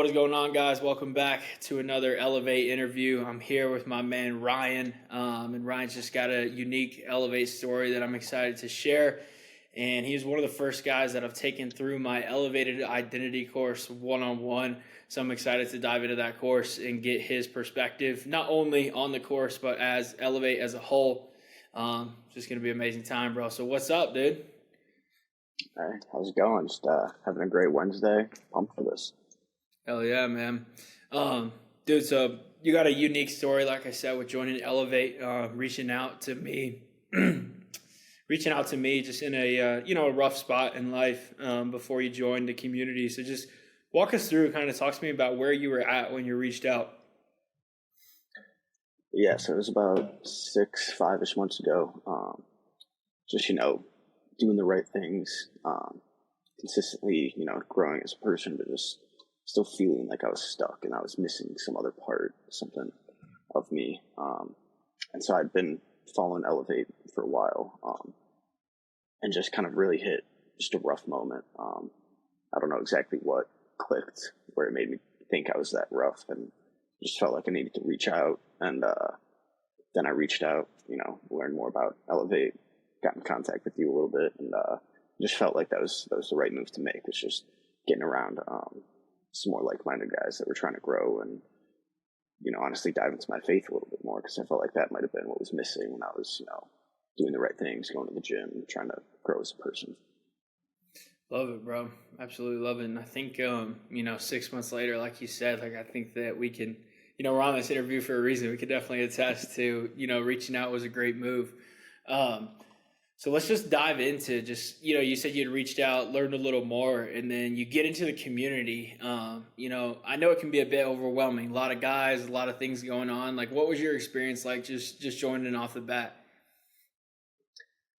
What is going on, guys? Welcome back to another Elevate interview. I'm here with my man Ryan, and Ryan's just got a unique Elevate story that I'm excited to share. And he's one of the first guys that I've taken through my Elevated Identity course one-on-one. So I'm excited to dive into that course and get his perspective, not only on the course, but as Elevate as a whole. Just going to be an amazing time, bro. So what's up, dude? Hey, how's it going? Just having a great Wednesday. Pumped for this. Hell yeah, man. Dude, so you got a unique story, like I said, with joining Elevate, reaching out to me, just in a rough spot in life, before you joined the community. So just walk us through, kind of talk to me about where you were at when you reached out. Yeah, so it was about 5-ish months ago. Just, doing the right things, consistently, growing as a person, but just still feeling like I was stuck and I was missing some other part, something of me. And so I'd been following Elevate for a while, and just kind of really hit just a rough moment. I don't know exactly what clicked where it made me think I was that rough, and just felt like I needed to reach out. And then I reached out, learned more about Elevate, got in contact with you a little bit, and just felt like that was the right move to make. Was just getting around some more like-minded guys that were trying to grow and, honestly dive into my faith a little bit more, because I felt like that might have been what was missing when I was, doing the right things, going to the gym, trying to grow as a person. Love it, bro. Absolutely love it. And I think, 6 months later, like you said, like I think that we can, we're on this interview for a reason. We could definitely attest to, reaching out was a great move. So let's just dive into just, you said you'd reached out, learned a little more, and then you get into the community. I know it can be a bit overwhelming. A lot of guys, a lot of things going on. Like, what was your experience like just joining off the bat?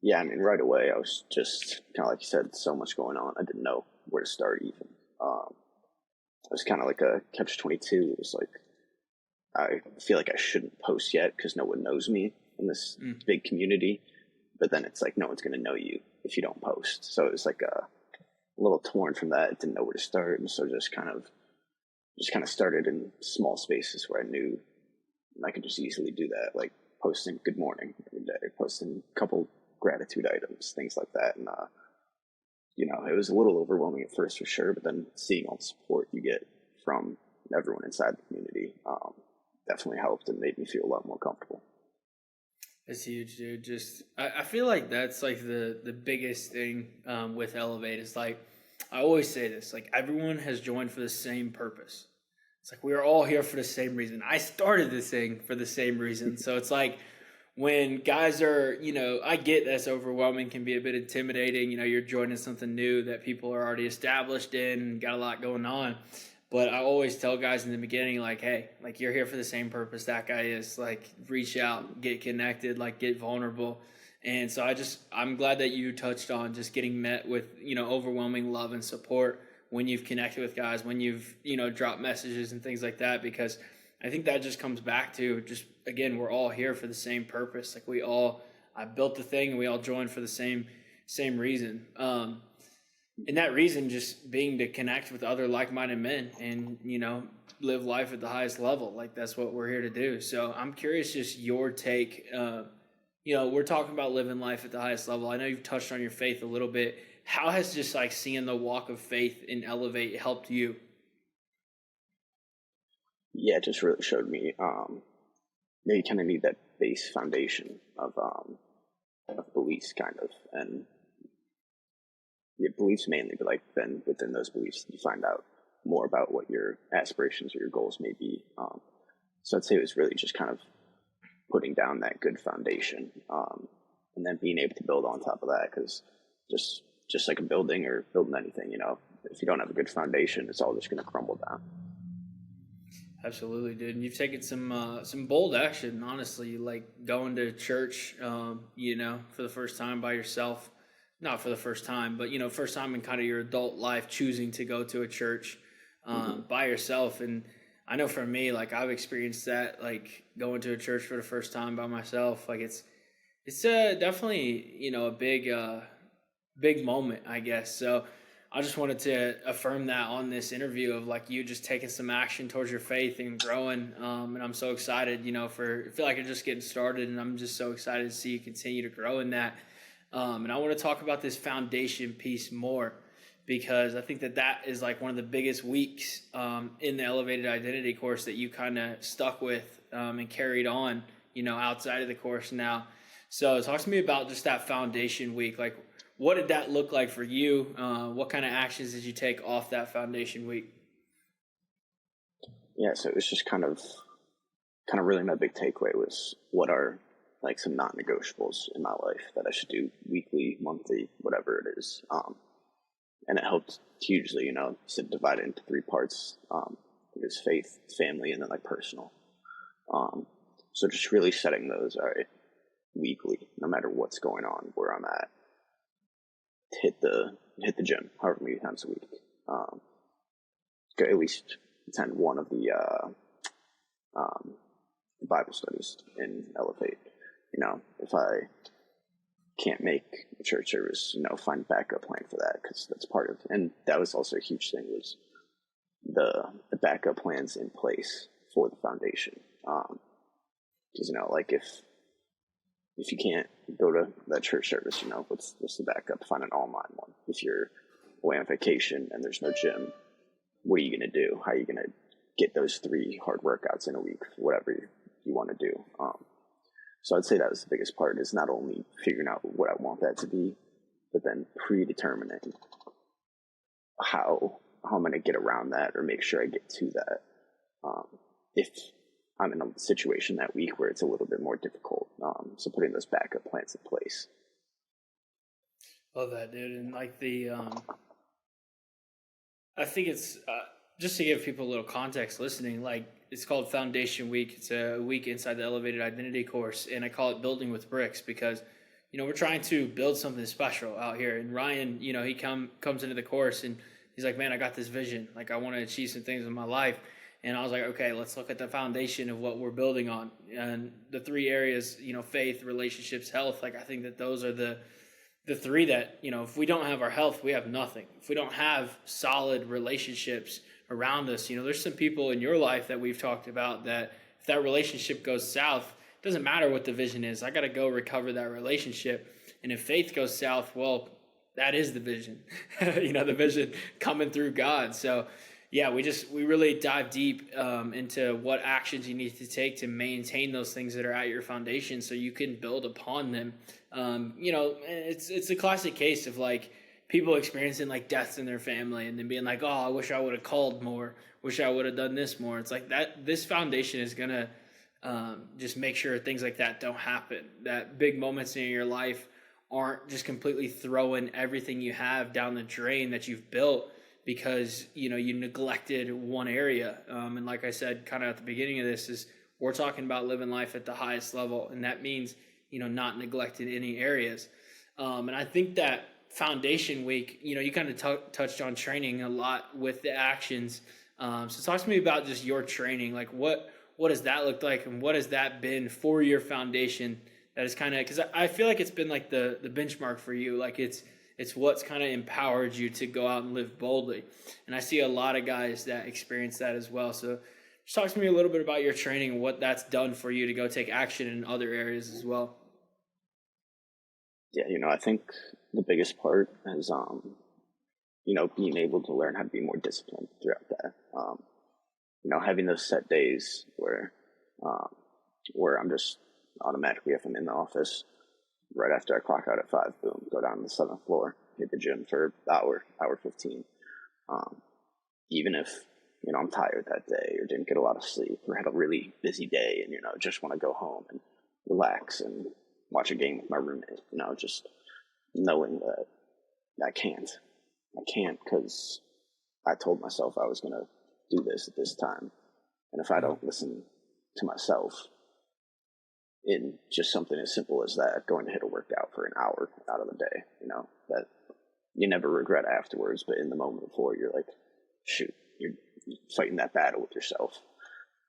Yeah, I mean, right away, I was just kind of like you said, so much going on. I didn't know where to start even. It was kind of like a catch-22. It was like, I feel like I shouldn't post yet because no one knows me in this big community. But then it's like no one's going to know you if you don't post. So it was like a little torn from that. Didn't know where to start, and so just kind of started in small spaces where I knew I could just easily do that, like posting good morning every day, posting a couple gratitude items, things like that. And it was a little overwhelming at first for sure, but then seeing all the support you get from everyone inside the community definitely helped and made me feel a lot more comfortable. That's huge, dude. I feel like that's like the biggest thing with Elevate is like, I always say this, like everyone has joined for the same purpose. It's like we are all here for the same reason. I started this thing for the same reason. So it's like when guys are, I get that's overwhelming, can be a bit intimidating. You're joining something new that people are already established in and got a lot going on. But I always tell guys in the beginning, like, hey, like you're here for the same purpose that guy is. Like, reach out, get connected, like get vulnerable. And so I'm glad that you touched on just getting met with, overwhelming love and support when you've connected with guys, when you've, dropped messages and things like that, because I think that just comes back to just, again, we're all here for the same purpose. Like I built the thing and we all joined for the same reason. And that reason just being to connect with other like-minded men and, live life at the highest level. Like that's what we're here to do. So I'm curious just your take. We're talking about living life at the highest level. I know you've touched on your faith a little bit. How has just like seeing the walk of faith in Elevate helped you? Yeah, it just really showed me that you kind of need that base foundation of beliefs, kind of, and your beliefs mainly, but like then within those beliefs, you find out more about what your aspirations or your goals may be. So I'd say it was really just kind of putting down that good foundation, and then being able to build on top of that. Because just like a building or building anything, if you don't have a good foundation, it's all just going to crumble down. Absolutely, dude. And you've taken some bold action, honestly, like going to church, for the first time by yourself. Not for the first time, but, first time in kind of your adult life, choosing to go to a church by yourself. And I know for me, like I've experienced that, like going to a church for the first time by myself. Like it's definitely, a big moment, I guess. So I just wanted to affirm that on this interview of like you just taking some action towards your faith and growing. And I'm so excited, I feel like you're just getting started, and I'm just so excited to see you continue to grow in that. And I want to talk about this foundation piece more because I think that is like one of the biggest weeks in the elevated identity course that you kind of stuck with and carried on, outside of the course now. So talk to me about just that foundation week. Like, what did that look like for you? What kind of actions did you take off that foundation week? Yeah, so it was just kind of really my big takeaway was what are like some non-negotiables in my life that I should do weekly, monthly, whatever it is. And it helped hugely, to divide it into three parts. It was faith, family, and then like personal. So just really setting those, all right, weekly, no matter what's going on, where I'm at, hit the gym however many times a week. Go at least attend one of the Bible studies in Elevate. If I can't make a church service, find a backup plan for that, because that's part of. And that was also a huge thing, was the backup plans in place for the foundation. Because like if you can't go to that church service, what's the backup? Find an online one. If you're away on vacation and there's no gym, what are you going to do? How are you going to get those 3 hard workouts in a week, whatever you want to do? So I'd say that was the biggest part, is not only figuring out what I want that to be, but then predetermining how I'm going to get around that or make sure I get to that. If I'm in a situation that week where it's a little bit more difficult. So putting those backup plans in place. Love that, dude. And like I think it's just to give people a little context listening, like it's called Foundation Week. It's a week inside the Elevated Identity course, and I call it Building with Bricks because, we're trying to build something special out here. And Ryan, he comes into the course and he's like, man, I got this vision. Like, I want to achieve some things in my life. And I was like, okay, let's look at the foundation of what we're building on. And the 3 areas, faith, relationships, health. Like, I think that those are the 3 that, if we don't have our health, we have nothing. If we don't have solid relationships around us, there's some people in your life that we've talked about that if that relationship goes south, it doesn't matter what the vision is. I got to go recover that relationship. And if faith goes south, well, that is the vision, the vision coming through God. So yeah, we really dive deep into what actions you need to take to maintain those things that are at your foundation so you can build upon them. It's a classic case of like people experiencing like deaths in their family and then being like, oh, I wish I would have called more, wish I would have done this more. It's like that this foundation is gonna just make sure things like that don't happen, that big moments in your life aren't just completely throwing everything you have down the drain that you've built because you neglected one area. And like I said kind of at the beginning of this, is we're talking about living life at the highest level, and that means not neglecting any areas. And I think that Foundation Week, you kind of touched on training a lot with the actions. So talk to me about just your training. Like what does that look like, and what has that been for your foundation? That is kind of, because I feel like it's been like the benchmark for you. Like it's what's kind of empowered you to go out and live boldly. And I see a lot of guys that experience that as well. So just talk to me a little bit about your training and what that's done for you to go take action in other areas as well. Yeah, I think the biggest part is, being able to learn how to be more disciplined throughout that. Having those set days where I'm just automatically, if I'm in the office, right after I clock out at 5, boom, go down to the 7th floor, hit the gym for an hour 15. Even if, I'm tired that day or didn't get a lot of sleep or had a really busy day and, just want to go home and relax and watch a game with my roommate, just knowing that I can't because I told myself I was going to do this at this time. And if I don't listen to myself, in just something as simple as that, going to hit a workout for an hour out of the day, that you never regret afterwards, but in the moment before, you're like, shoot, you're fighting that battle with yourself.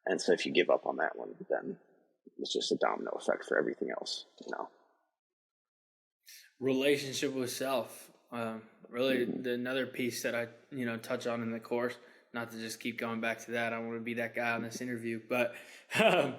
And so if you give up on that one, then it's just a domino effect for everything else, Relationship with self. Really, another piece that I touch on in the course. Not to just keep going back to that. I don't want to be that guy on this interview, but um,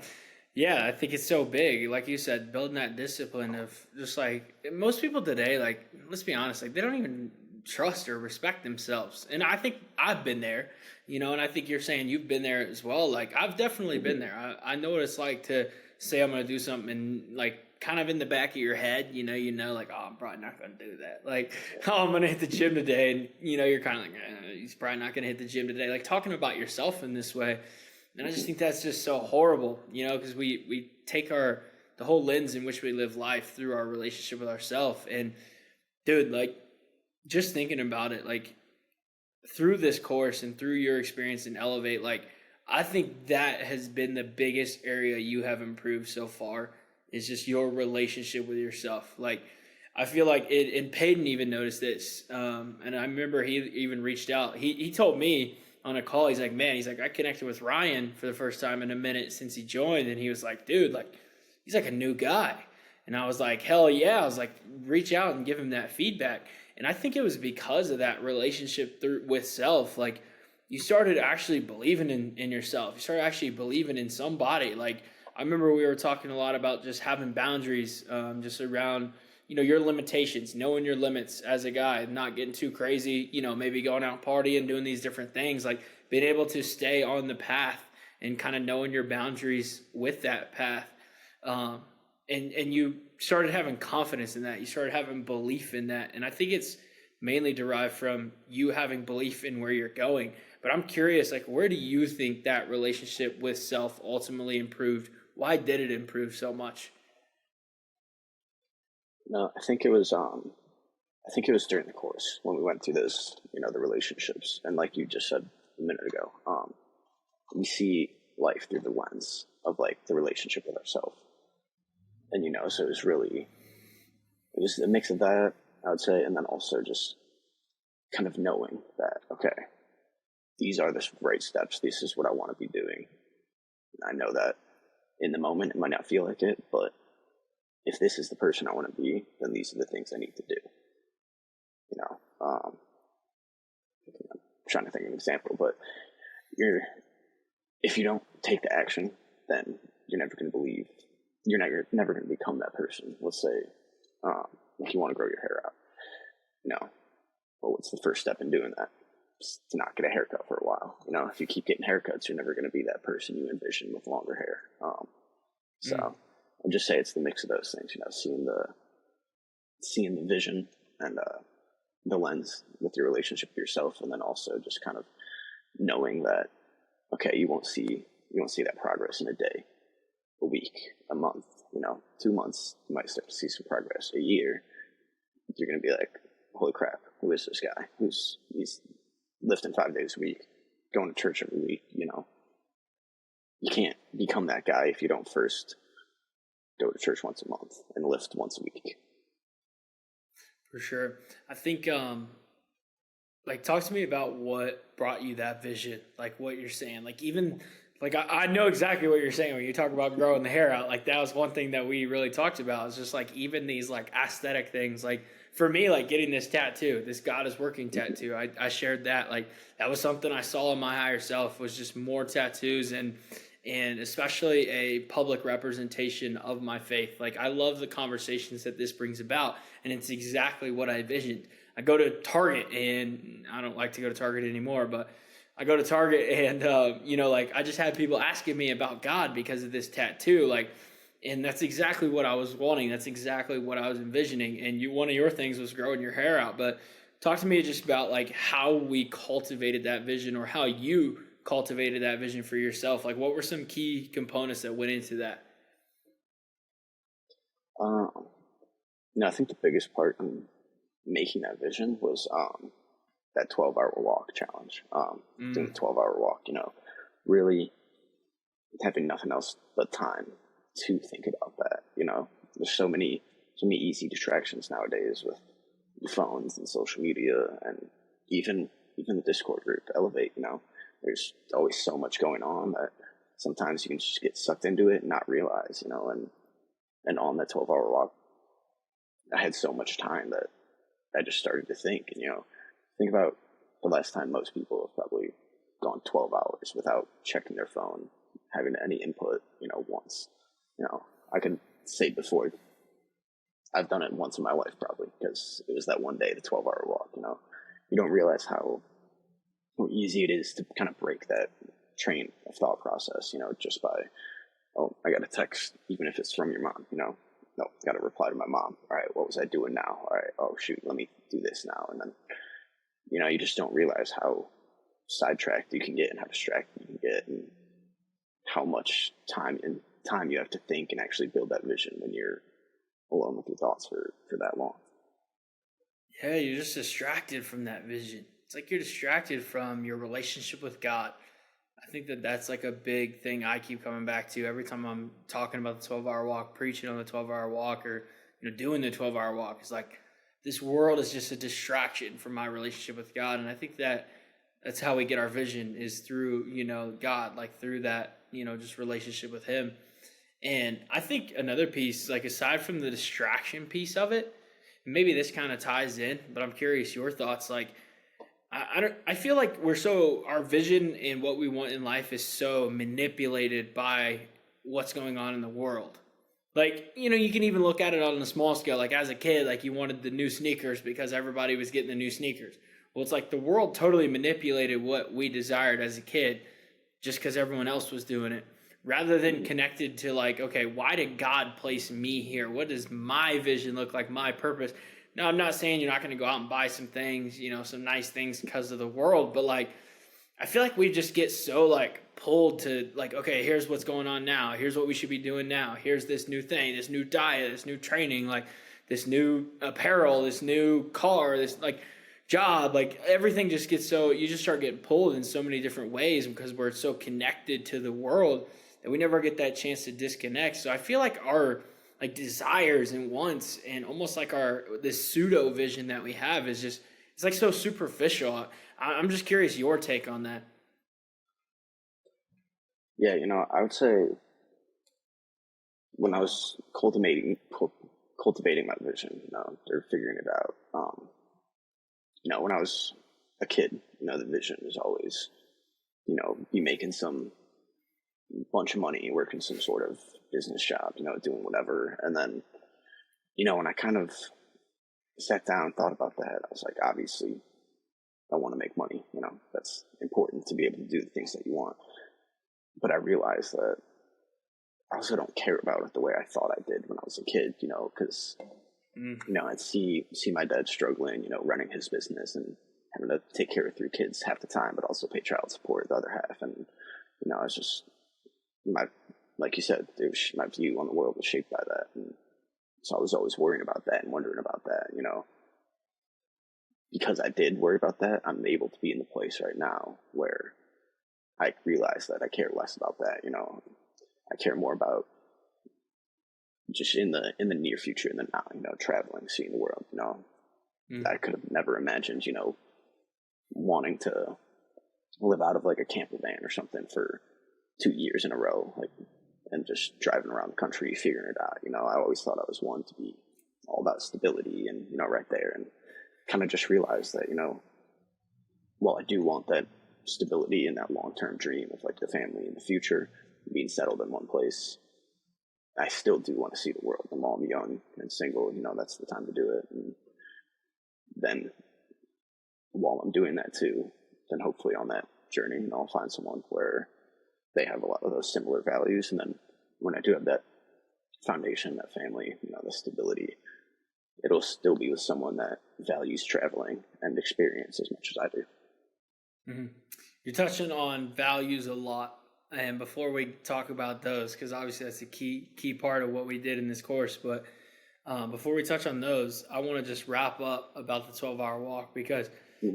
yeah, I think it's so big. Like you said, building that discipline of just like most people today. Like, let's be honest, like they don't even trust or respect themselves. And I think I've been there, and I think you're saying you've been there as well. Like I've definitely been there. I know what it's like to say I'm going to do something and like kind of in the back of your head, like, oh, I'm probably not going to do that. Like, oh, I'm going to hit the gym today. And, you're kind of like, he's probably not going to hit the gym today. Like talking about yourself in this way. And I just think that's just so horrible, because we take the whole lens in which we live life through our relationship with ourselves. And dude, like just thinking about it, like through this course and through your experience in Elevate, like I think that has been the biggest area you have improved so far is just your relationship with yourself. Like I feel like it, and Peyton even noticed this. And I remember he even reached out. He told me on a call, he's like, man, he's like, I connected with Ryan for the first time in a minute since he joined. And he was like, dude, like, he's like a new guy. And I was like, hell yeah. I was like, reach out and give him that feedback. And I think it was because of that relationship with self. Like you started actually believing in yourself. You started actually believing in somebody. Like I remember we were talking a lot about just having boundaries, just around, your limitations, knowing your limits as a guy, not getting too crazy, maybe going out partying, doing these different things, like being able to stay on the path and kind of knowing your boundaries with that path. And you started having confidence in that. You started having belief in that. And I think it's mainly derived from you having belief in where you're going. But I'm curious, like, where do you think that relationship with self ultimately improved? Why did it improve so much? No, I think it was during the course when we went through this, the relationships, and like you just said a minute ago, we see life through the lens of like the relationship with ourselves, and so it was a mix of that, I would say, and then also just kind of knowing that okay, these are the right steps. This is what I want to be doing. And I know that in the moment it might not feel like it, but if this is the person I want to be, then these are the things I need to do. I'm trying to think of an example, but if you don't take the action, then you're never going to believe. You're never going to become that person. Let's say, if you want to grow your hair out, well, what's the first step in doing that? Just to not get a haircut for a while. If you keep getting haircuts, you're never going to be that person you envision with longer hair. So I'll just say it's the mix of those things. Seeing the vision and the lens with your relationship with yourself, and then also just kind of knowing that okay, you won't see that progress in a day, a week, a month, 2 months. You might start to see some progress. A year, you're going to be like, holy crap, who is this guy? He's lifting 5 days a week, going to church every week. You can't become that guy if you don't first go to church once a month and lift once a week. For sure. I think, like, talk to me about what brought you that vision, like what you're saying. Like, even, like, I know exactly what you're saying when you talk about growing the hair out. Like, that was one thing that we really talked about. It's just, like, even these, like, aesthetic things. Like, for me, like, getting this tattoo, this God is Working tattoo, I shared that. Like, that was something I saw in my higher self, was just more tattoos and especially a public representation of my faith. Like, I love the conversations that this brings about, and it's exactly what I envisioned. I go to Target, and I don't like to go to Target anymore, but I go to Target, and like, I just had people asking me about God because of this tattoo, like, and that's exactly what I was wanting. That's exactly what I was envisioning. And one of your things was growing your hair out, but talk to me just about like how we cultivated that vision, or how you cultivated that vision for yourself. Like, what were some key components that went into that? I think the biggest part in making that vision was that 12-hour walk challenge. Doing the 12-hour walk, really having nothing else but time to think about that. There's so many easy distractions nowadays with phones and social media, and even the Discord group, Elevate. There's always so much going on that sometimes you can just get sucked into it and not realize. And on that 12-hour walk, I had so much time that I just started to think, and, think about the last time most people have probably gone 12 hours without checking their phone, having any input, once. I can say before, I've done it once in my life probably, because it was that one day, the 12-hour walk. You don't realize how easy it is to kind of break that train of thought process, just by, oh, I got a text, even if it's from your mom, no, got to reply to my mom. All right, what was I doing now? All right, oh shoot, let me do this now. And then, you just don't realize how sidetracked you can get and how distracted you can get, and how much time you have to think and actually build that vision when you're alone with your thoughts for that long. Yeah, you're just distracted from that vision. It's like you're distracted from your relationship with God. I think that's like a big thing I keep coming back to every time I'm talking about the 12-hour walk, preaching on the 12-hour walk, or doing the 12-hour walk. It's like this world is just a distraction from my relationship with God, and I think that's how we get our vision, is through God, like through that just relationship with Him. And I think another piece, like aside from the distraction piece of it, maybe this kind of ties in, but I'm curious your thoughts. Like, I feel like our vision and what we want in life is so manipulated by what's going on in the world. Like, you can even look at it on a small scale. Like as a kid, like you wanted the new sneakers because everybody was getting the new sneakers. Well, it's like the world totally manipulated what we desired as a kid just because everyone else was doing it, rather than connected to like, okay, why did God place me here? What does my vision look like, my purpose? Now, I'm not saying you're not going to go out and buy some things, some nice things because of the world, but like, I feel like we just get so like pulled to like, okay, here's what's going on now. Here's what we should be doing now. Here's this new thing, this new diet, this new training, like this new apparel, this new car, this like job, like everything just gets so, you just start getting pulled in so many different ways because we're so connected to the world that we never get that chance to disconnect. So I feel like our like desires and wants and almost like this pseudo vision that we have is just, it's like so superficial. I'm just curious your take on that. Yeah, I would say when I was cultivating my vision, or figuring it out, when I was a kid, the vision was always, be making some bunch of money, working some sort of business job, doing whatever. And then, when I kind of sat down and thought about that, I was like, obviously, I want to make money. That's important to be able to do the things that you want. But I realized that I also don't care about it the way I thought I did when I was a kid, because, I'd see my dad struggling, running his business and having to take care of 3 kids half the time, but also pay child support the other half. And, it's just like you said, my view on the world was shaped by that. And so I was always worrying about that and wondering about that, because I did worry about that, I'm able to be in the place right now where I realize that I care less about that. I care more about just in the near future, in the now, traveling, seeing the world. I could have never imagined, wanting to live out of like a camper van or something for 2 years in a row, like, and just driving around the country, figuring it out. I always thought I was one to be all about stability and, right there, and kind of just realized that, while I do want that stability and that long-term dream of like the family in the future, being settled in one place, I still do want to see the world. And while I'm young and single, that's the time to do it. And then while I'm doing that too, then hopefully on that journey, I'll find someone where they have a lot of those similar values. And then when I do have that foundation, that family, the stability, it'll still be with someone that values traveling and experience as much as I do. Mm-hmm. You're touching on values a lot. And before we talk about those, because obviously that's a key part of what we did in this course, but before we touch on those, I want to just wrap up about the 12-hour walk, because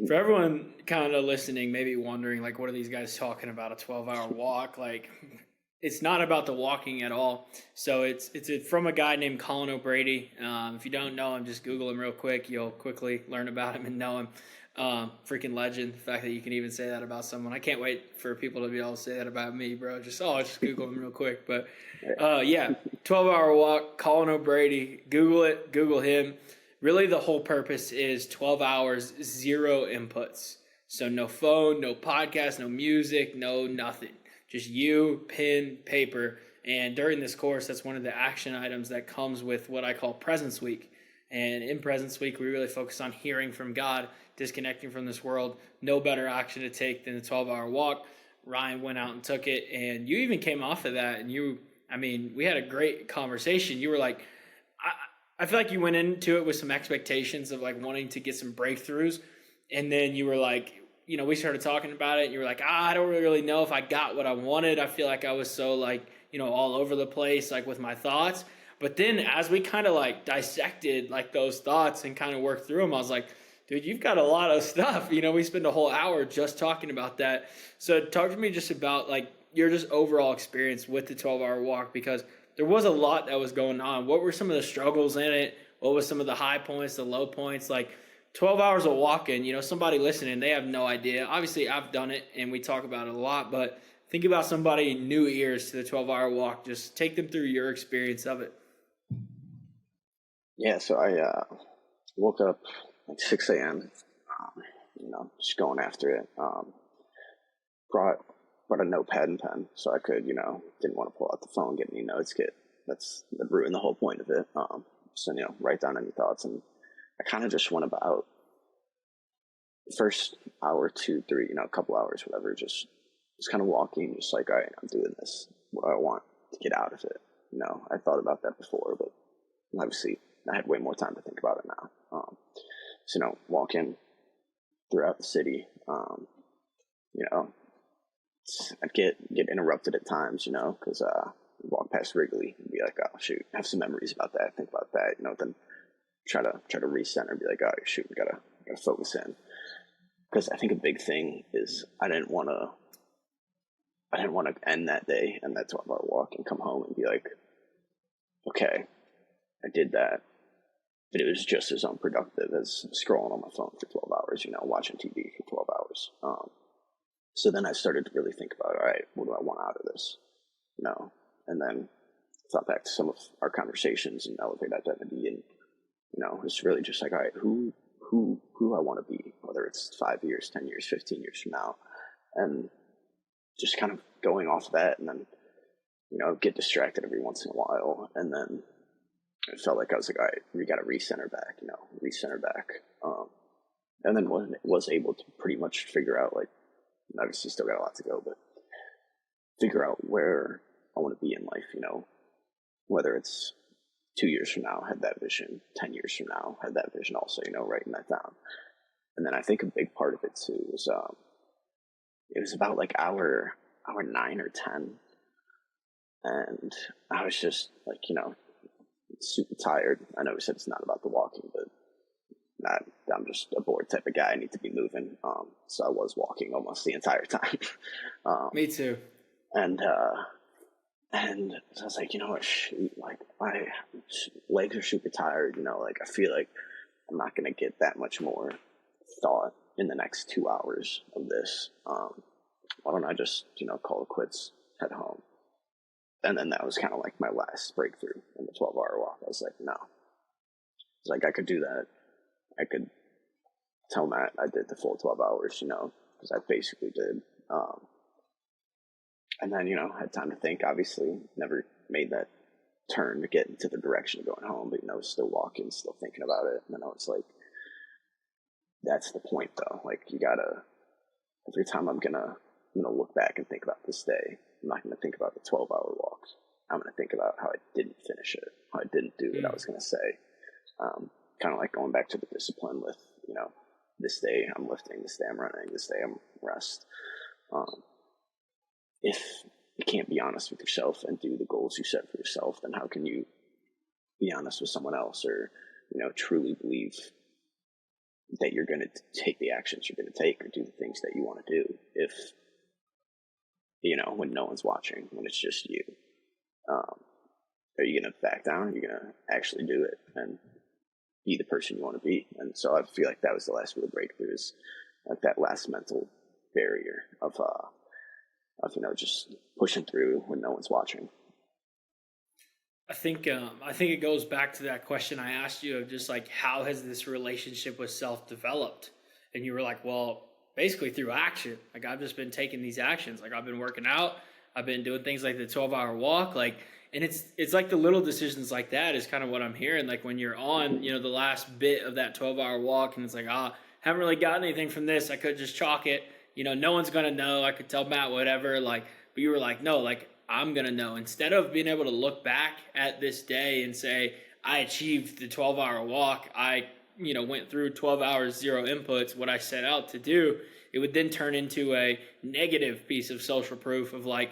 for everyone kind of listening, maybe wondering, like, what are these guys talking about, a 12-hour walk? Like, it's not about the walking at all. So it's from a guy named Colin O'Brady. If you don't know him, just Google him real quick. You'll quickly learn about him and know him. Freaking legend. The fact that you can even say that about someone. I can't wait for people to be able to say that about me, bro. Just Google him real quick. But yeah, 12-hour walk, Colin O'Brady. Google it. Google him. really the whole purpose is 12 hours, zero inputs. So no phone, no podcast, no music, no nothing. Just you, pen, paper. And during this course, that's one of the action items that comes with what I call Presence Week. And in Presence Week, we really focus on hearing from God, disconnecting from this world. No better action to take than a 12-hour walk. Ryan went out and took it, and you even came off of that, and we had a great conversation. You were like, I feel like you went into it with some expectations of like wanting to get some breakthroughs, and then you were like, we started talking about it, and you were like, I don't really know if I got what I wanted. I feel like I was so like, all over the place, like with my thoughts. But then as we kind of like dissected like those thoughts and kind of worked through them, I was like, dude, you've got a lot of stuff. We spent a whole hour just talking about that. So talk to me just about like your just overall experience with the 12-hour walk, because there was a lot that was going on. What were some of the struggles in it? What was some of the high points, the low points? Like 12 hours of walking, somebody listening, they have no idea. Obviously, I've done it and we talk about it a lot, but think about somebody new ears to the 12-hour walk. Just take them through your experience of it. Yeah, so I woke up like 6 a.m., just going after it. Brought a notepad and pen so I could, didn't want to pull out the phone, get any notes, that ruined the whole point of it. So, write down any thoughts. And I kind of just went about the first hour, 2, 3, a couple hours, whatever, just kind of walking, just like, all right, I'm doing this. What do I want to get out of it? I thought about that before, but obviously I had way more time to think about it now. So, walking throughout the city, I'd get interrupted at times, because walk past Wrigley and be like, oh shoot, have some memories about that, think about that, then try to recenter, be like, oh shoot, gotta focus in, because I think a big thing is I didn't want to end that day and that 12-hour walk and come home and be like, okay, I did that, but it was just as unproductive as scrolling on my phone for 12 hours, watching TV for 12 hours. So then I started to really think about, all right, what do I want out of this? And then thought back to some of our conversations in Elevate Identity, and, it's really just like, all right, who I want to be, whether it's 5 years, 10 years, 15 years from now, and just kind of going off that, and then, get distracted every once in a while. And then it felt like I was like, all right, we got to recenter back. And then was able to pretty much figure out, like, obviously still got a lot to go, but figure out where I want to be in life, whether it's 2 years from now, had that vision, 10 years from now, had that vision also, writing that down. And then I think a big part of it too was, it was about like hour 9 or 10. And I was just like, super tired. I know we said it's not about the walking, but I'm just a bored type of guy. I need to be moving. So I was walking almost the entire time. Me too. And so I was like, shoot, like my legs are super tired. Like I feel like I'm not going to get that much more thought in the next 2 hours of this. Why don't I just, call it quits, head home? And then that was kind of like my last breakthrough in the 12-hour walk. I was like, no. It's like I could do that. I could tell Matt I did the full 12 hours, because I basically did. And then, had time to think, obviously, never made that turn to get into the direction of going home, but, still walking, still thinking about it. And then I was like, that's the point though. Like every time I'm gonna look back and think about this day, I'm not gonna think about the 12-hour walk. I'm gonna think about how I didn't finish it, how I didn't do what I was gonna say. Kind of like going back to the discipline with, this day I'm lifting, this day I'm running, this day I'm rest. If you can't be honest with yourself and do the goals you set for yourself, then how can you be honest with someone else, or, truly believe that you're going to take the actions you're going to take or do the things that you want to do if, when no one's watching, when it's just you? Are you going to back down? Are you going to actually do it and be the person you want to be? And so I feel like that was the last real breakthrough, is like that last mental barrier of just pushing through when no one's watching. I think it goes back to that question I asked you of just like how has this relationship with self developed? And you were like, well, basically through action. Like I've just been taking these actions. Like I've been working out, I've been doing things like the 12-hour walk, like and it's like the little decisions like that is kind of what I'm hearing. Like when you're on, the last bit of that 12-hour walk and it's like, haven't really got anything from this. I could just chalk it. No one's gonna know. I could tell Matt whatever. Like, but you were like, no, like I'm gonna know. Instead of being able to look back at this day and say, I achieved the 12-hour walk. I, went through 12 hours, zero inputs, what I set out to do. It would then turn into a negative piece of social proof of like,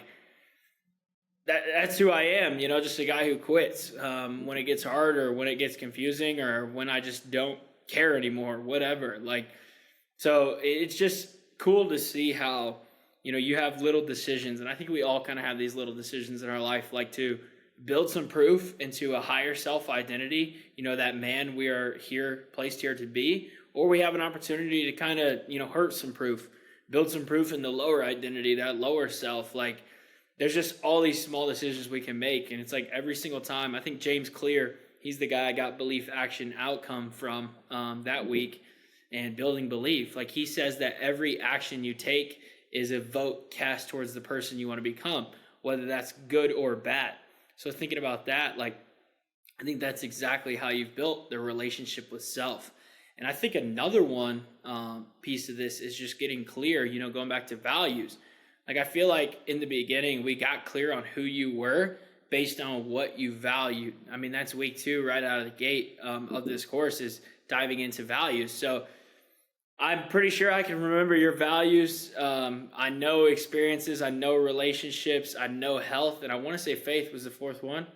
that's who I am, just a guy who quits when it gets hard or when it gets confusing or when I just don't care anymore, whatever. Like, so it's just cool to see how, you have little decisions. And I think we all kind of have these little decisions in our life, like to build some proof into a higher self identity, that man we are placed here to be, or we have an opportunity to kind of, hurt some proof, build some proof in the lower identity, that lower self. Like, there's just all these small decisions we can make. And it's like every single time, I think James Clear, he's the guy I got belief, action, outcome from that week and building belief. Like he says that every action you take is a vote cast towards the person you want to become, whether that's good or bad. So thinking about that, like, I think that's exactly how you've built the relationship with self. And I think another one piece of this is just getting clear, going back to values. Like I feel like in the beginning, we got clear on who you were based on what you valued. I mean, that's week 2 right out of the gate of this course is diving into values. So I'm pretty sure I can remember your values. I know experiences, I know relationships, I know health, and I want to say faith was the 4th one.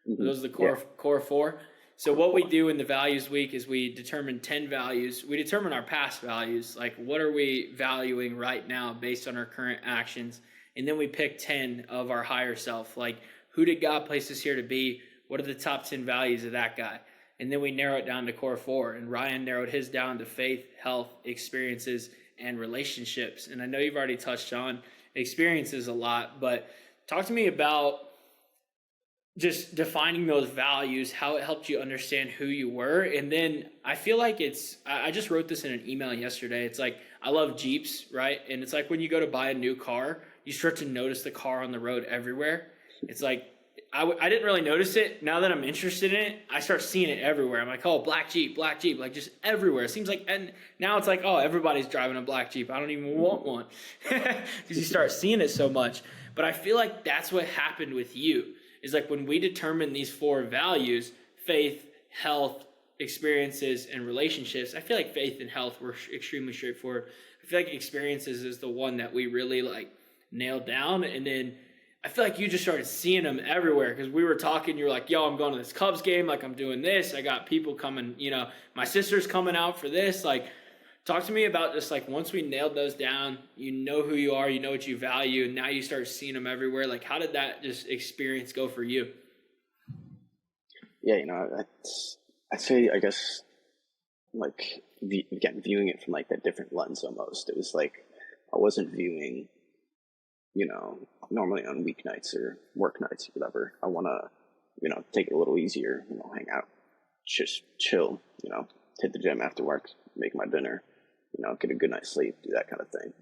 Mm-hmm. Those are the Yeah. core 4. So what we do in the values week is we determine 10 values. We determine our past values, like what are we valuing right now based on our current actions, and then we pick 10 of our higher self, like who did God place us here to be? What are the top 10 values of that guy? And then we narrow it down to core 4. And Ryan narrowed his down to faith, health, experiences, and relationships. And I know you've already touched on experiences a lot, but talk to me about just defining those values, how it helped you understand who you were. And then I feel like I just wrote this in an email yesterday. It's like, I love Jeeps, right? And it's like when you go to buy a new car, you start to notice the car on the road everywhere. It's like, I didn't really notice it. Now that I'm interested in it, I start seeing it everywhere. I'm like, oh, black Jeep, like just everywhere. It seems like, and now it's like, oh, everybody's driving a black Jeep. I don't even want one because you start seeing it so much. But I feel like that's what happened with you is like when we determine these 4 values, faith, health, experiences, and relationships, I feel like faith and health were extremely straightforward. I feel like experiences is the one that we really like nailed down. And then I feel like you just started seeing them everywhere because we were talking. You were like, yo, I'm going to this Cubs game. Like, I'm doing this. I got people coming, my sister's coming out for this. Like, talk to me about just like once we nailed those down, you know who you are, you know what you value, and now you start seeing them everywhere. Like, how did that just experience go for you? Yeah, I'd say, I guess, like, again, viewing it from like that different lens almost. It was like I wasn't viewing, normally on weeknights or work nights or whatever. I want to, take it a little easier, hang out, just chill, hit the gym after work, make my dinner, get a good night's sleep, do that kind of thing.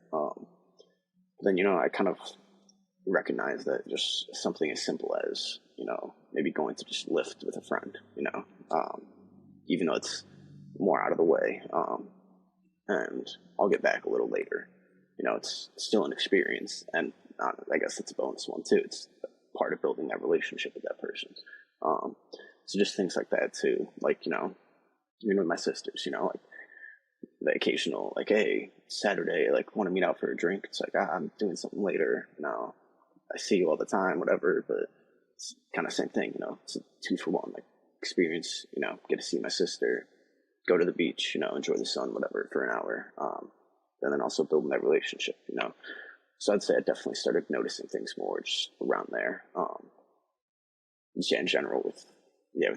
Then, I kind of recognize that just something as simple as, maybe going to just lift with a friend, even though it's more out of the way, and I'll get back a little later. It's still an experience, and I guess it's a bonus one too. It's part of building that relationship with that person. So just things like that too, like even with my sisters, like the occasional, like, hey, Saturday, like, want to meet out for a drink. It's like, I'm doing something later. I see you all the time, whatever, but it's kind of same thing, it's a 2 for 1, like experience, get to see my sister, go to the beach, enjoy the sun, whatever, for an hour. And then also building that relationship, So I'd say I definitely started noticing things more just around there. Just in general with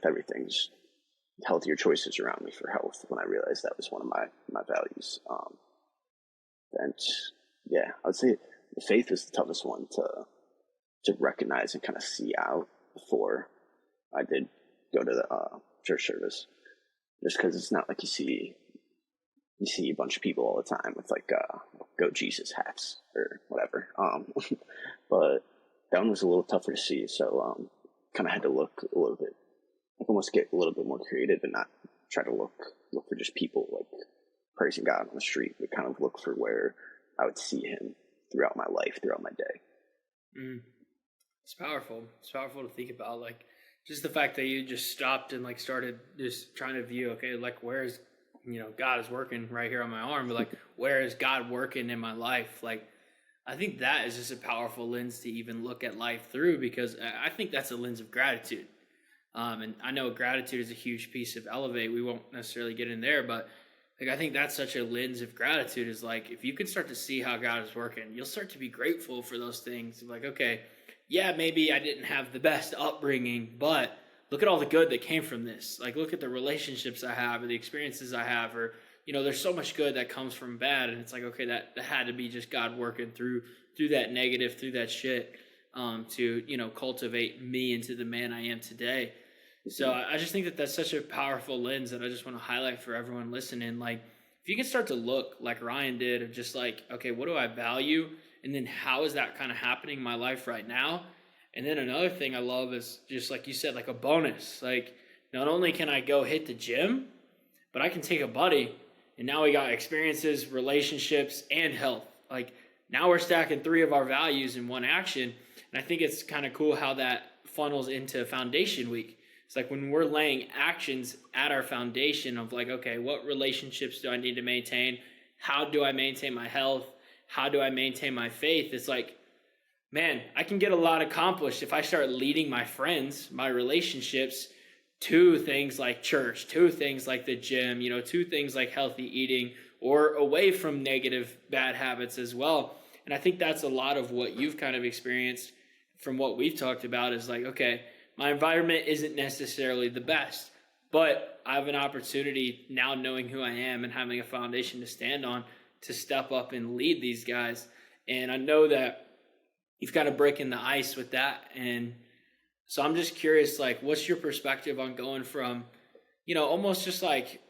everything, just healthier choices around me for health when I realized that was one of my values. And yeah, I would say the faith was the toughest one to recognize and kind of see out before. I did go to the church service, just because it's not like you see a bunch of people all the time with like "Go Jesus" hats or whatever. But that one was a little tougher to see, so kind of had to look a little bit, like almost get a little bit more creative and not try to look for just people like praising God on the street, but kind of look for where I would see Him throughout my life, throughout my day. Mm. It's powerful. It's powerful to think about, like, just the fact that you just stopped and like started just trying to view, okay, like where is, God is working right here on my arm, but like where is God working in my life? Like, I think that is just a powerful lens to even look at life through, because I think that's a lens of gratitude. And I know gratitude is a huge piece of Elevate. We won't necessarily get in there, but like I think that's such a lens of gratitude, is like if you can start to see how God is working, you'll start to be grateful for those things. Like, okay, yeah, maybe I didn't have the best upbringing, but look at all the good that came from this. Like, look at the relationships I have or the experiences I have, or there's so much good that comes from bad, and it's like, okay, that had to be just God working through that negative, through that shit, to cultivate me into the man I am today. So I just think that that's such a powerful lens that I just want to highlight for everyone listening. Like, if you can start to look like Ryan did, of just like, okay, what do I value? And then how is that kind of happening in my life right now? And then another thing I love is just like you said, like a bonus. Like, not only can I go hit the gym, but I can take a buddy, and now we got experiences, relationships, and health. Like, now we're stacking 3 of our values in one action. And I think it's kind of cool how that funnels into Foundation Week. It's like when we're laying actions at our foundation of like, okay, what relationships do I need to maintain? How do I maintain my health? How do I maintain my faith? It's like, man, I can get a lot accomplished if I start leading my friends, my relationships, to things like church, to things like the gym, to things like healthy eating, or away from negative, bad habits as well. And I think that's a lot of what you've kind of experienced from what we've talked about, is like, okay, my environment isn't necessarily the best, but I have an opportunity now, knowing who I am and having a foundation to stand on, to step up and lead these guys. And I know that you've got to break in the ice with that. And so I'm just curious, like, what's your perspective on going from, almost just like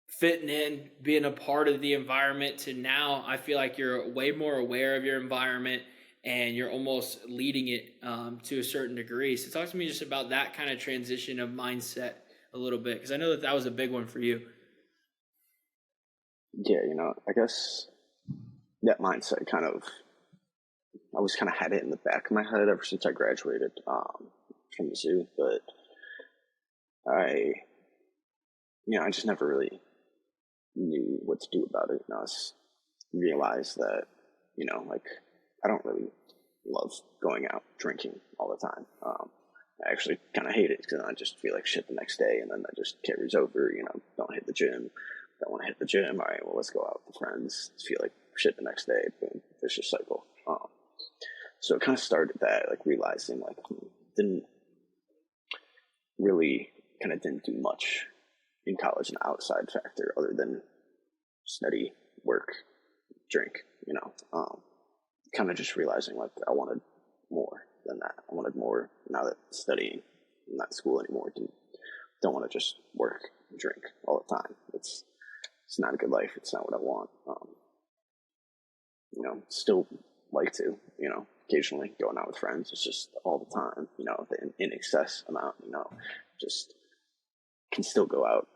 fitting in, being a part of the environment, to now I feel like you're way more aware of your environment and you're almost leading it to a certain degree. So talk to me just about that kind of transition of mindset a little bit, because I know that was a big one for you. Yeah, I guess that mindset I always kind of had it in the back of my head ever since I graduated from the zoo, but I just never really knew what to do about it. And I realized that, like, I don't really love going out drinking all the time. I actually kind of hate it, because I just feel like shit the next day, and then that just carries over. Don't hit the gym. Don't want to hit the gym. All right, well, let's go out with friends. Feel like shit the next day. Boom, vicious cycle. So it kind of started that, like, realizing, like, didn't do much in college, an outside factor other than study, work, drink. Kind of just realizing, like, I wanted more than that. I wanted more now that studying, I'm not in school anymore. Don't want to just work and drink all the time. It's not a good life. It's not what I want. Still like to, occasionally going out with friends. It's just all the time, in excess amount, just can still go out,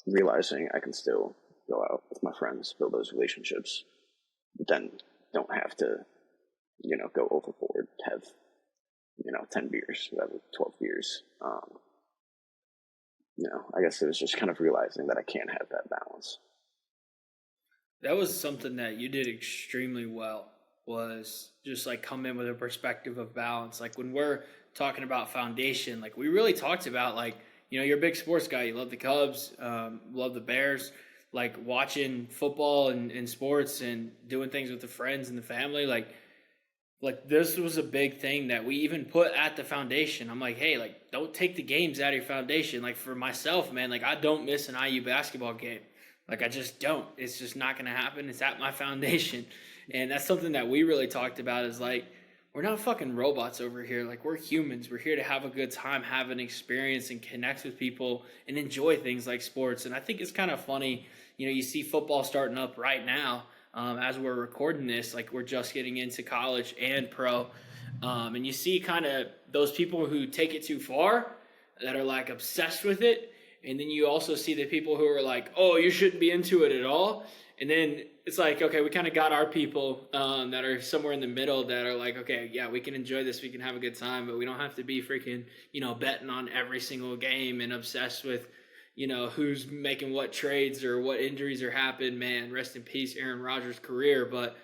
realizing I can still go out with my friends, build those relationships, but then don't have to, go overboard, have, 10 beers, whatever, 12 beers. I guess it was just kind of realizing that I can't have that balance. That was something that you did extremely well, was just like come in with a perspective of balance. Like when we're talking about foundation, like we really talked about, like, you're a big sports guy. You love the Cubs, love the Bears, like watching football and sports and doing things with the friends and the family. Like this was a big thing that we even put at the foundation. I'm like, hey, like, don't take the games out of your foundation. Like for myself, man, like I don't miss an IU basketball game. Like I just don't. It's just not going to happen. It's at my foundation. And that's something that we really talked about, is like, we're not fucking robots over here. Like, we're humans. We're here to have a good time, have an experience, and connect with people and enjoy things like sports. And I think it's kind of funny, you see football starting up right now. As we're recording this, like we're just getting into college and pro. And you see kind of those people who take it too far, that are like obsessed with it. And then you also see the people who are like, oh, you shouldn't be into it at all. And then it's like, okay, we kind of got our people that are somewhere in the middle that are like, okay, yeah, we can enjoy this, we can have a good time, but we don't have to be freaking, betting on every single game and obsessed with, who's making what trades or what injuries are happening. Man, rest in peace, Aaron Rodgers' career, but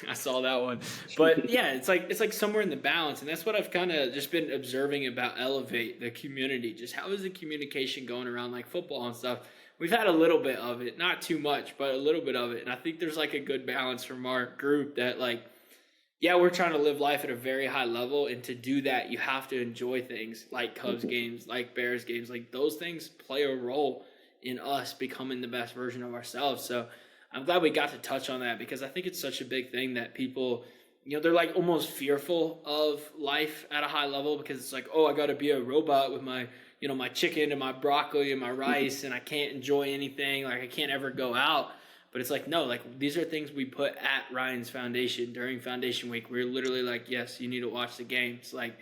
I saw that one. But yeah, it's like somewhere in the balance, and that's what I've kind of just been observing about Elevate, the community. Just how is the communication going around like football and stuff? We've had a little bit of it, not too much, but a little bit of it. And I think there's like a good balance from our group that like, yeah, we're trying to live life at a very high level. And to do that, you have to enjoy things like Cubs games, like Bears games. Like those things play a role in us becoming the best version of ourselves. So I'm glad we got to touch on that because I think it's such a big thing that people, they're like almost fearful of life at a high level because it's like, oh, I got to be a robot with my my chicken and my broccoli and my rice, and I can't enjoy anything. Like I can't ever go out. But it's like, no, like these are things we put at Ryan's Foundation during Foundation Week. We're literally like, yes, you need to watch the games. Like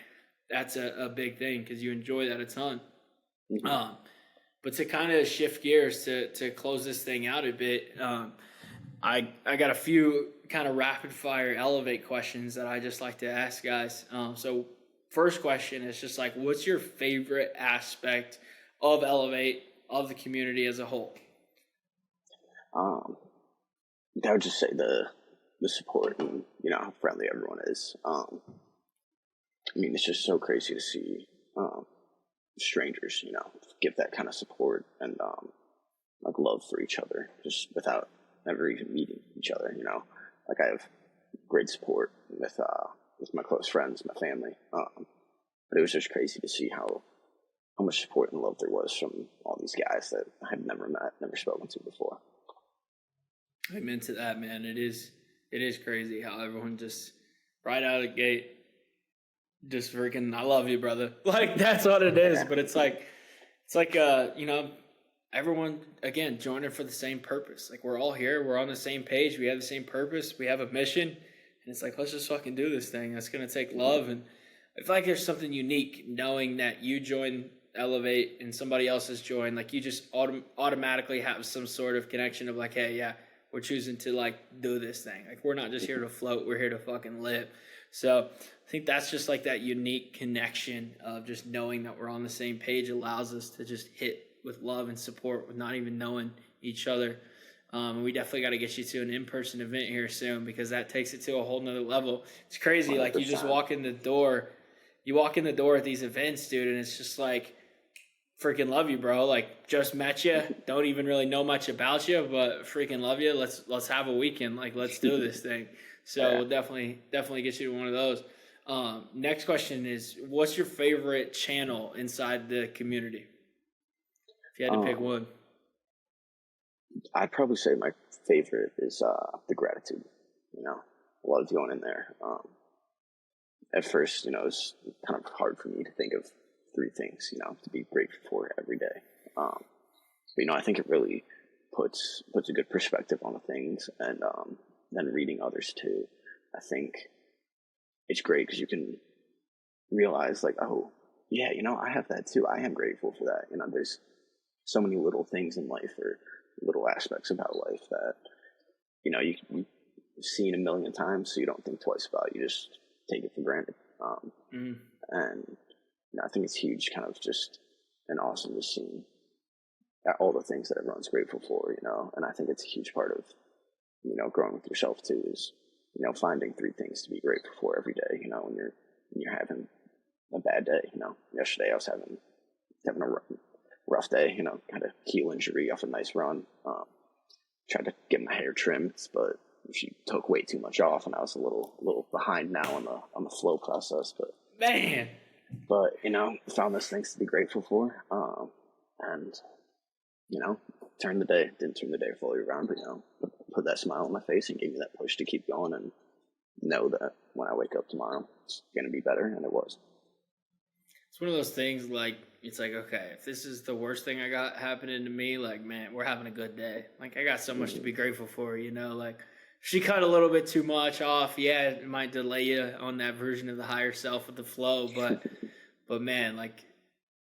that's a big thing because you enjoy that a ton. Mm-hmm. But to kind of shift gears to close this thing out a bit, I got a few kind of rapid fire Elevate questions that I just like to ask guys. So first question is just like, what's your favorite aspect of Elevate, of the community as a whole? Um, I would just say the support and how friendly everyone is. I mean, it's just so crazy to see strangers, give that kind of support and like love for each other, just without ever even meeting each other. Like I have great support with my close friends, my family. But it was just crazy to see how much support and love there was from all these guys that I had never met, never spoken to before. I'm into that, man. It is crazy how everyone just right out of the gate just freaking I love you, brother. Like that's what it is. Yeah. But it's like everyone again joining for the same purpose. Like we're all here, we're on the same page, we have the same purpose, we have a mission, and it's like let's just fucking do this thing. That's gonna take love, and I feel like there's something unique knowing that you join Elevate and somebody else has joined. Like you just automatically have some sort of connection of like, hey, yeah, we're choosing to like do this thing. Like we're not just here to float, we're here to fucking live. So I think that's just like that unique connection of just knowing that we're on the same page allows us to just hit with love and support with not even knowing each other. We definitely got to get you to an in-person event here soon because that takes it to a whole nother level. It's crazy. 100%. Like you just walk in the door, at these events, dude, and it's just like, freaking love you, bro. Like just met you, don't even really know much about you, but freaking love you. Let's have a weekend. Like let's do this thing. So Yeah. we'll definitely get you to one of those. Next question is, what's your favorite channel inside the community? If you had to pick one. I'd probably say my favorite is the gratitude. I love going in there. At first, it was kind of hard for me to think of three things, to be grateful for every day. But I think it really puts a good perspective on things, and then reading others too. I think it's great because you can realize like, oh, yeah, I have that too. I am grateful for that. There's so many little things in life or little aspects about life that you've seen a million times, so you don't think twice about it. You just take it for granted. And I think it's huge, kind of just an awesome to see all the things that everyone's grateful for, and I think it's a huge part of, growing with yourself too, is, finding three things to be grateful for every day, when you're having a bad day. Yesterday I was having a rough day, kind of heel injury off a nice run. Tried to get my hair trimmed, but she took way too much off, and I was a little behind now on the flow process. Man, found those things to be grateful for, and didn't turn the day fully around, but put that smile on my face and gave me that push to keep going, and know that when I wake up tomorrow, it's going to be better, and it was. It's one of those things like, it's like, okay, if this is the worst thing I got happening to me, like, man, we're having a good day. Like, I got so much to be grateful for, like, she cut a little bit too much off. Yeah, it might delay you on that version of the higher self with the flow, but man, like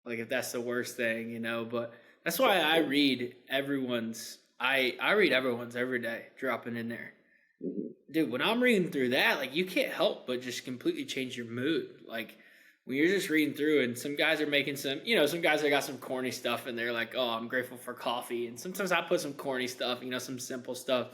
if that's the worst thing, but that's why I read everyone's, I read everyone's every day, dropping in there. Dude, when I'm reading through that, like, you can't help but just completely change your mood. Like, when you're just reading through, and some guys are making some guys that got some corny stuff in there, like, oh, I'm grateful for coffee. And sometimes I put some corny stuff, some simple stuff.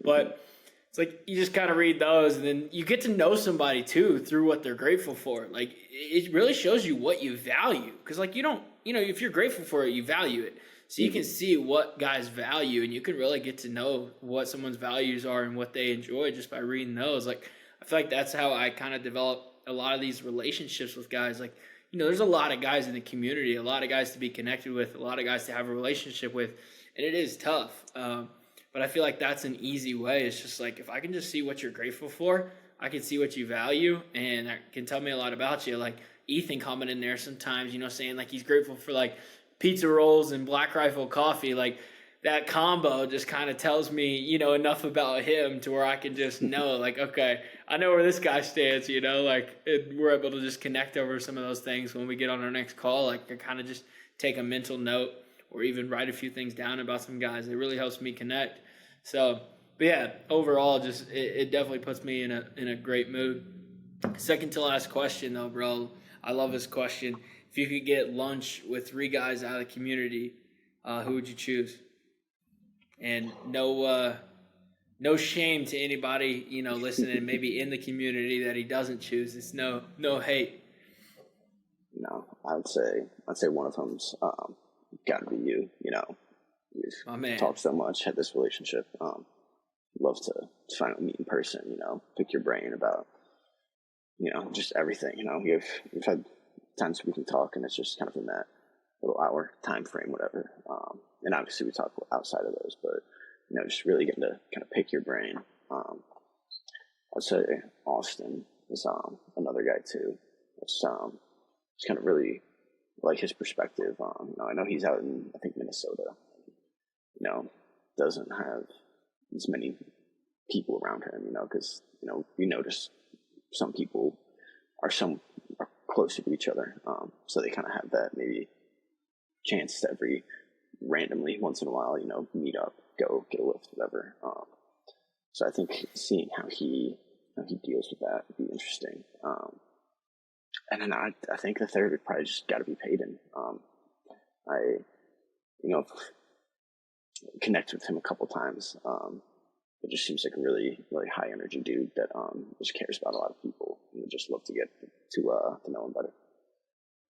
But it's like, you just kind of read those, and then you get to know somebody too through what they're grateful for. Like, it really shows you what you value. Because, like, you don't, if you're grateful for it, you value it. So you can see what guys value, and you can really get to know what someone's values are and what they enjoy just by reading those. Like, I feel like that's how I kind of develop a lot of these relationships with guys. Like, there's a lot of guys in the community, a lot of guys to be connected with, a lot of guys to have a relationship with, and it is tough. But I feel like that's an easy way. It's just like, if I can just see what you're grateful for, I can see what you value, and that can tell me a lot about you. Like, Ethan coming in there sometimes, saying like he's grateful for like pizza rolls and Black Rifle coffee. Like, that combo just kind of tells me, enough about him to where I can just know, like, okay, I know where this guy stands, we're able to just connect over some of those things when we get on our next call. Like, I kind of just take a mental note or even write a few things down about some guys. It really helps me connect. So, but yeah, overall, just it definitely puts me in a great mood. Second to last question, though, bro. I love this question. If you could get lunch with 3 guys out of the community, who would you choose? And no shame to anybody, listening, maybe in the community that he doesn't choose. It's no hate. No, I'd say one of them's got to be you. We've talked so much, had this relationship. Love to finally meet in person. Pick your brain about just everything. We've had times we can talk, and it's just kind of in that little hour time frame, whatever. And obviously we talk outside of those, but just really getting to kind of pick your brain. I'd say Austin is another guy too. It's kind of really like his perspective. I know he's out in, I think, Minnesota. Doesn't have as many people around him. Because we notice some people are closer to each other, so they kind of have that maybe chance to randomly once in a while, meet up, go get a lift, whatever. So I think seeing how he deals with that would be interesting. And then I think the third would probably just got to be Peyton. I connect with him a couple times. It just seems like a really, really high energy dude that just cares about a lot of people. And would just love to get to know him better.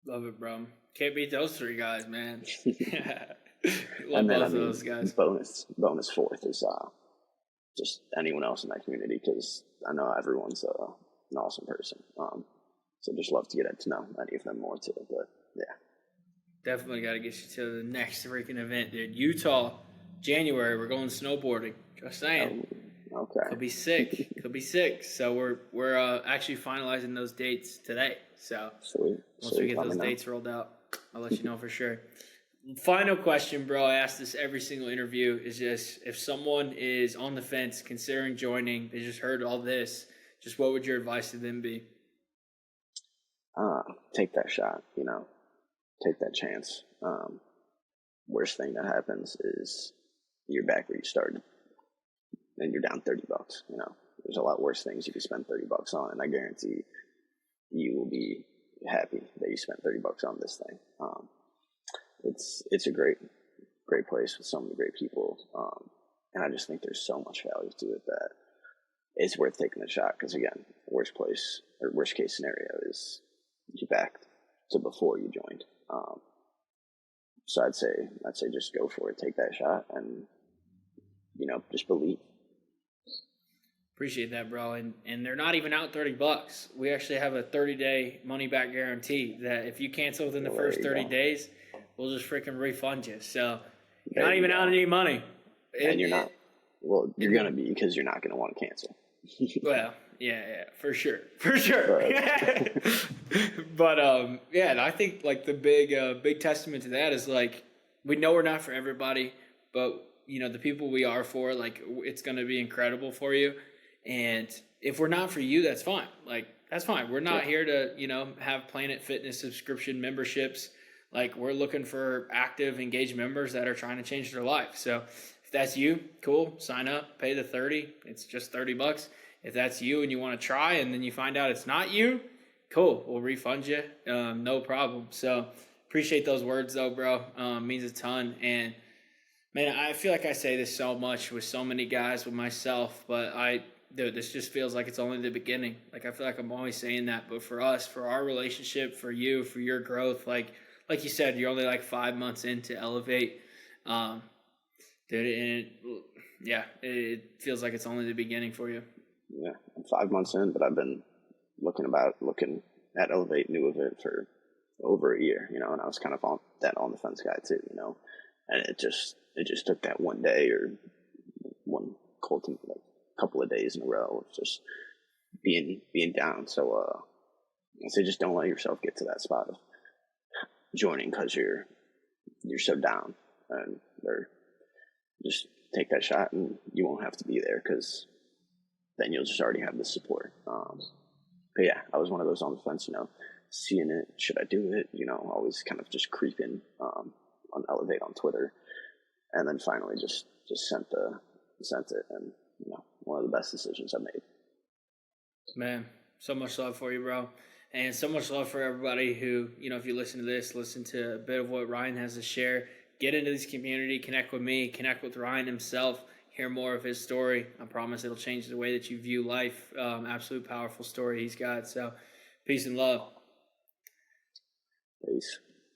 Love it, bro. Can't beat those 3 guys, man. Love And then, both of those guys. Bonus fourth is just anyone else in that community, because I know everyone's an awesome person. So just love to get to know any of them more too. But yeah, definitely got to get you to the next freaking event, dude. Utah, January. We're going snowboarding. Just saying. Okay. Could be sick. So we're actually finalizing those dates today. So once we get those dates rolled out, I'll let you know for sure. Final question, bro. I ask this every single interview. Is just, if someone is on the fence considering joining, they just heard all this, just what would your advice to them be? Take that shot. Take that chance. Worst thing that happens is you're back where you started, and you're down $30. There's a lot worse things you could spend $30 on, and I guarantee you will be happy that you spent $30 on this thing. It's a great place with so many great people, and I just think there's so much value to it that it's worth taking a shot. Because again, worst case scenario is you back to before you joined. So I'd say just go for it, take that shot, and just believe. Appreciate that, bro. And they're not even out $30. We actually have a 30-day money-back guarantee that if you cancel within the first 30 days, we'll just freaking refund you. So you're not even out any money. And you're not. Well, you're going to be, because you're not going to want to cancel. Well, Yeah, for sure, for sure. But But yeah, and I think like the big testament to that is like we know we're not for everybody, but you know the people we are for, like it's gonna be incredible for you. And if we're not for you, that's fine. Like that's fine. We're not yeah, here to have Planet Fitness subscription memberships. Like we're looking for active, engaged members that are trying to change their life. So if that's you, cool. Sign up, pay the 30. It's just $30. If that's you and you want to try, and then you find out it's not you, cool. We'll refund you. No problem. So appreciate those words though, bro. Means a ton. And man, I feel like I say this so much with so many guys, with myself, but dude, this just feels like it's only the beginning. Like I feel like I'm always saying that, but for us, for our relationship, for you, for your growth, like you said, you're only like 5 months into Elevate, dude, and it feels like it's only the beginning for you. yeah. I'm 5 months in, but I've been looking at Elevate, new of it for over a year, and I was kind of on the fence guy too, and it just took that one day or one like couple of days in a row of just being down. So I say just don't let yourself get to that spot of joining because you're so down, and they're just take that shot and you won't have to be there because then you'll just already have the support. But yeah, I was one of those on the fence, seeing it, should I do it? Always kind of just creeping on Elevate on Twitter, and then finally just sent it, and one of the best decisions I made. Man, so much love for you, bro. And so much love for everybody who, if you listen to this, listen to a bit of what Ryan has to share. Get into this community, connect with me, connect with Ryan himself, hear more of his story. I promise it'll change the way that you view life. Absolute powerful story he's got. So, peace and love. Peace.